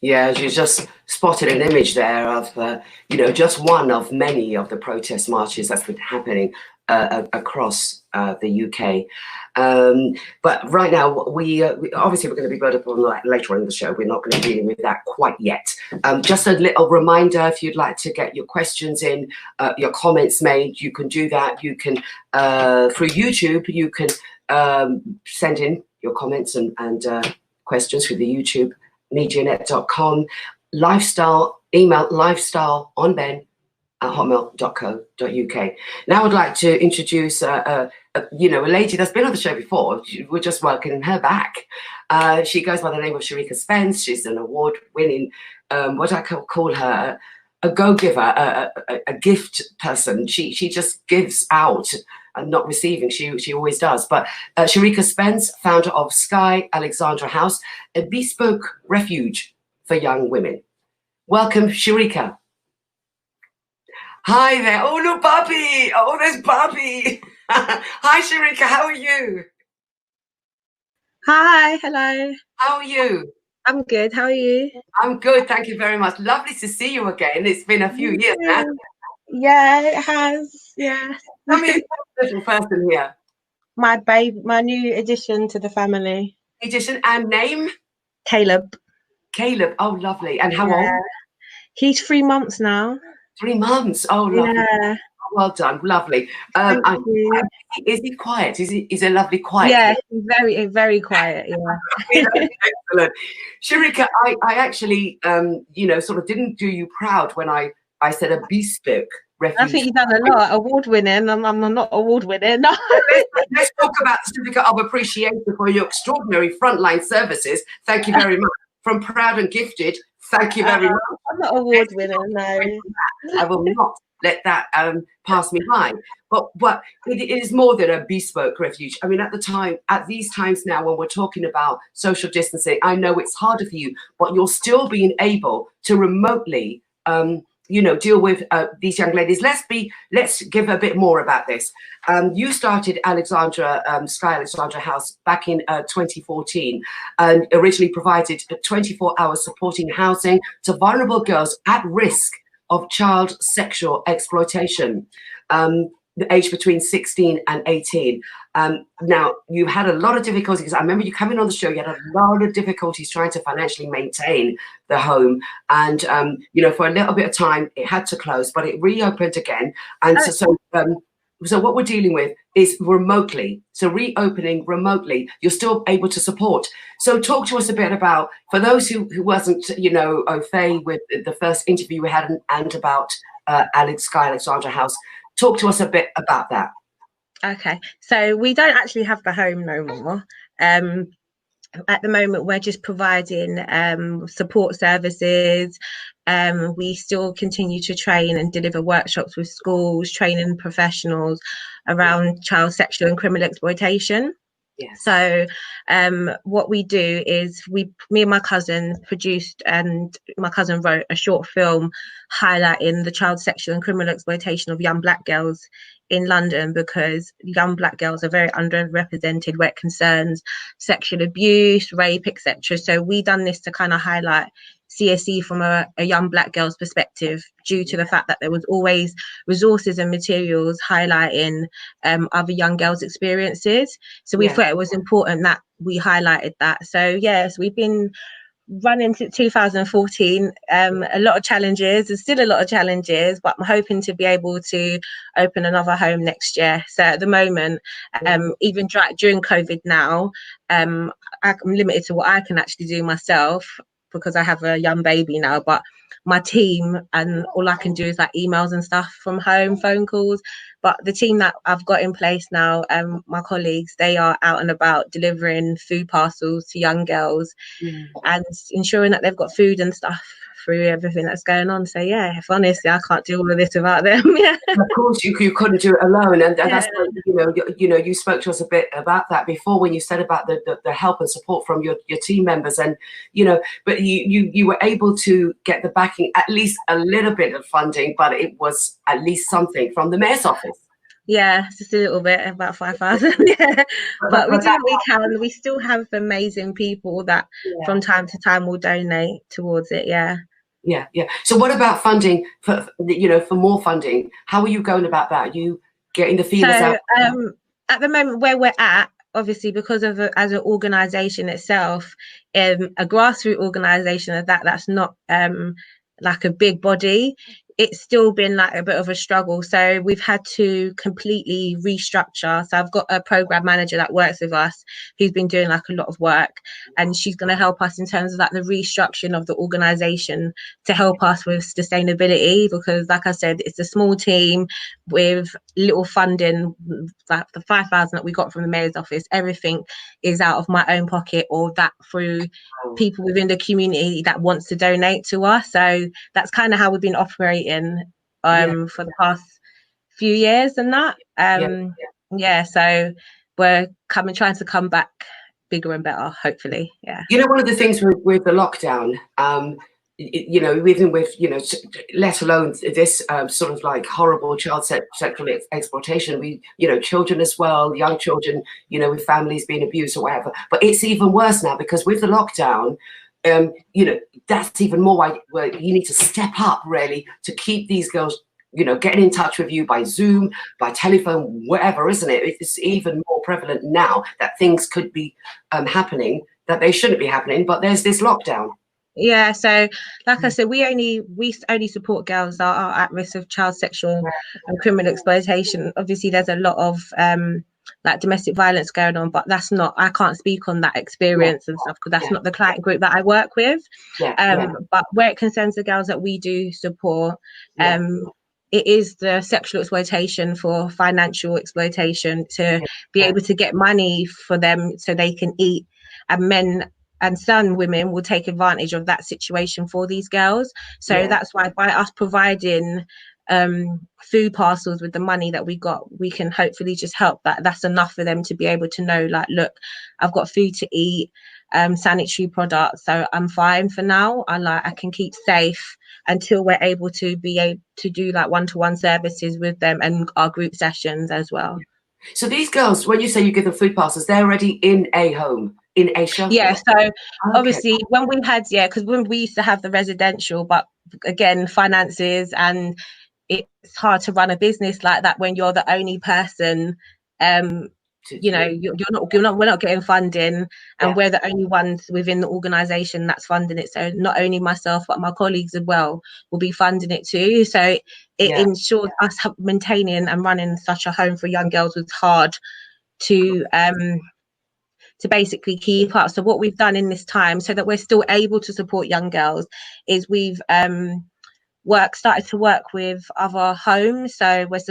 Yeah, you just spotted an image there of, just one of many of the protest marches that's been happening across the UK. But right now, we obviously we're going to be brought up on that later on in the show. We're not going to be dealing with that quite yet. Just a little reminder, if you'd like to get your questions in, your comments made, you can do that. You can, through YouTube, you can send in your comments and questions through the YouTube. MediaNet.com, lifestyle, email lifestyleonben@hotmail.co.uk. Now I'd like to introduce a lady that's been on the show before. We're just welcoming her back. She goes by the name of Sherica Spence. She's an award-winning, what I call her, a go-giver, a gift person. She just gives out and not receiving. She always does. But Sherica Spence, founder of Skye Alexandra House, a bespoke refuge for young women. Welcome, Sherica. Hi there. Oh, look, Bobby. Oh, there's Bobby. Hi, Sherica. How are you? Hi. Hello. How are you? I'm good. How are you? I'm good. Thank you very much. Lovely to see you again. It's been a few years now. Yeah, it has. Yeah. Tell me, little person here. My babe, my new addition to the family. Addition and name? Caleb. Caleb. Oh, lovely. And how old? He's 3 months now. 3 months. Oh, lovely. Yeah. Well done. Lovely. Is he quiet? He's a lovely quiet Yeah, kid? he's very, very quiet. Yeah. Excellent. Sherica, I actually, sort of didn't do you proud when I said a bespoke refuge. I think you've done a lot. Award-winning. I'm not award-winning. No. Let's talk about the certificate of appreciation for your extraordinary frontline services. Thank you very much. From Proud and Gifted, thank you very much. I'm not award-winning, no. I will not let that pass me by. But it is more than a bespoke refuge. I mean, at these times now, when we're talking about social distancing, I know it's harder for you, but you're still being able to remotely deal with these young ladies. Let's give a bit more about this. You started Skye Alexandra House back in 2014 and originally provided 24-hour supporting housing to vulnerable girls at risk of child sexual exploitation, aged between 16 and 18. Now, you had a lot of difficulties. I remember you coming on the show, you had a lot of difficulties trying to financially maintain the home. And, for a little bit of time, it had to close, but it reopened again. And so what we're dealing with is remotely. So reopening remotely, you're still able to support. So talk to us a bit about, for those who wasn't, au fait with the first interview we had and about Skye Alexandra House, talk to us a bit about that. Okay, so we don't actually have the home no more. At the moment, we're just providing support services. We still continue to train and deliver workshops with schools, training professionals around child sexual and criminal exploitation. Yes. So what we do is me and my cousin produced, and my cousin wrote a short film highlighting the child sexual and criminal exploitation of young Black girls in London, because young Black girls are very underrepresented where it concerns sexual abuse, rape, etc. So we done this to kind of highlight CSE from a young Black girl's perspective, due to the fact that there was always resources and materials highlighting other young girls' experiences. So we thought it was important that we highlighted that. So yes, we've been running since 2014. A lot of challenges. There's still a lot of challenges, but I'm hoping to be able to open another home next year. So at the moment, even during COVID now, I'm limited to what I can actually do myself, because I have a young baby now, but my team, and all I can do is like emails and stuff from home, phone calls. But the team that I've got in place now, my colleagues, they are out and about delivering food parcels to young girls and ensuring that they've got food and stuff through everything that's going on. So yeah, if honestly, I can't do all of this without them. Yeah. Of course, you couldn't do it alone, and that's why, you spoke to us a bit about that before when you said about the help and support from your team members, and but you were able to get the backing, at least a little bit of funding, but it was at least something from the mayor's office. Yeah, just a little bit, about 5,000. Yeah, but we But do that, what we can. We still have amazing people that yeah. from time to time will donate towards it. Yeah. Yeah, yeah. So what about funding for, for more funding? How are you going about that? Are you getting the feelers So out? at the moment where we're at, obviously because of as an organisation itself, a grassroots organisation of that's not like a big body, it's still been like a bit of a struggle. So we've had to completely restructure. So I've got a program manager that works with us who's been doing like a lot of work, and she's going to help us in terms of like the restructuring of the organisation to help us with sustainability, because like I said, it's a small team with little funding. Like the 5,000 that we got from the mayor's office, everything is out of my own pocket or that through people within the community that wants to donate to us. So that's kind of how we've been operating for the past few years and that. Yeah, so we're trying to come back bigger and better, hopefully. Yeah. One of the things with the lockdown, even with, let alone this sort of like horrible child sexual exploitation, children as well, young children, with families being abused or whatever. But it's even worse now because with the lockdown, that's even more why you need to step up really to keep these girls, getting in touch with you by Zoom, by telephone, whatever, isn't it? It's even more prevalent now that things could be happening that they shouldn't be happening, but there's this lockdown. Yeah, so like I said, we only support girls that are at risk of child sexual and criminal exploitation. Obviously, there's a lot of like domestic violence going on, but I can't speak on that experience and stuff because that's not the client group that I work with. But where it concerns the girls that we do support, it is the sexual exploitation for financial exploitation to be able to get money for them so they can eat, and men and some women will take advantage of that situation for these girls. So that's why by us providing food parcels with the money that we got, we can hopefully just help that's enough for them to be able to know, like, look, I've got food to eat, sanitary products, so I'm fine for now. I can keep safe until we're able to do like one-to-one services with them and our group sessions as well. So these girls, when you say you give them food parcels, they're already in a home, in a shelter? Yeah, so obviously when we had, because when we used to have the residential, but again, finances, and it's hard to run a business like that when you're the only person, we're not getting funding, and we're the only ones within the organisation that's funding it. So not only myself, but my colleagues as well will be funding it too. So it ensures us maintaining and running such a home for young girls was hard to basically keep up. So what we've done in this time so that we're still able to support young girls is we've started to work with other homes. So we're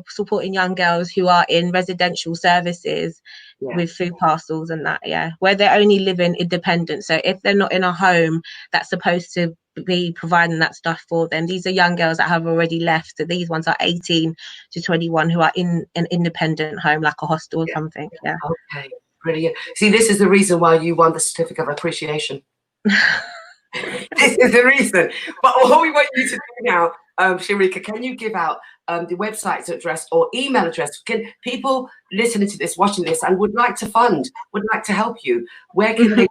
supporting young girls who are in residential services with food parcels and that, where they're only living independent. So if they're not in a home that's supposed to be providing that stuff for them, these are young girls that have already left. So these ones are 18 to 21 who are in an independent home, like a hostel or something. Okay, brilliant. See, this is the reason why you won the certificate of appreciation. This is the reason. But what we want you to do now, Sherica, can you give out the website address or email address? Can people listening to this, watching this, and would like to fund, would like to help you, where can they do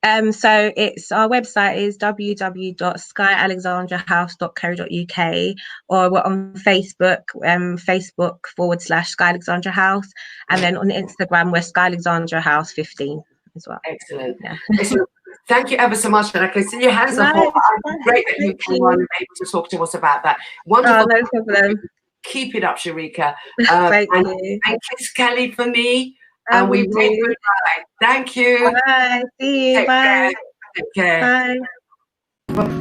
that? So it's our website is www.skyealexandrahouse.co.uk, or we're on Facebook, Facebook.com/Skye Alexandra House, and then on Instagram we're Skye Alexandra House 15 as well. Excellent. Excellent. Thank you ever so much. And I can see your hands are full. Great that you came on and able to talk to us about that. Wonderful. No problem. Keep it up, Sherica. Thank you. And kiss Kelly for me. And we wait for Thank you. Bye. See you. Bye. Take care. Bye.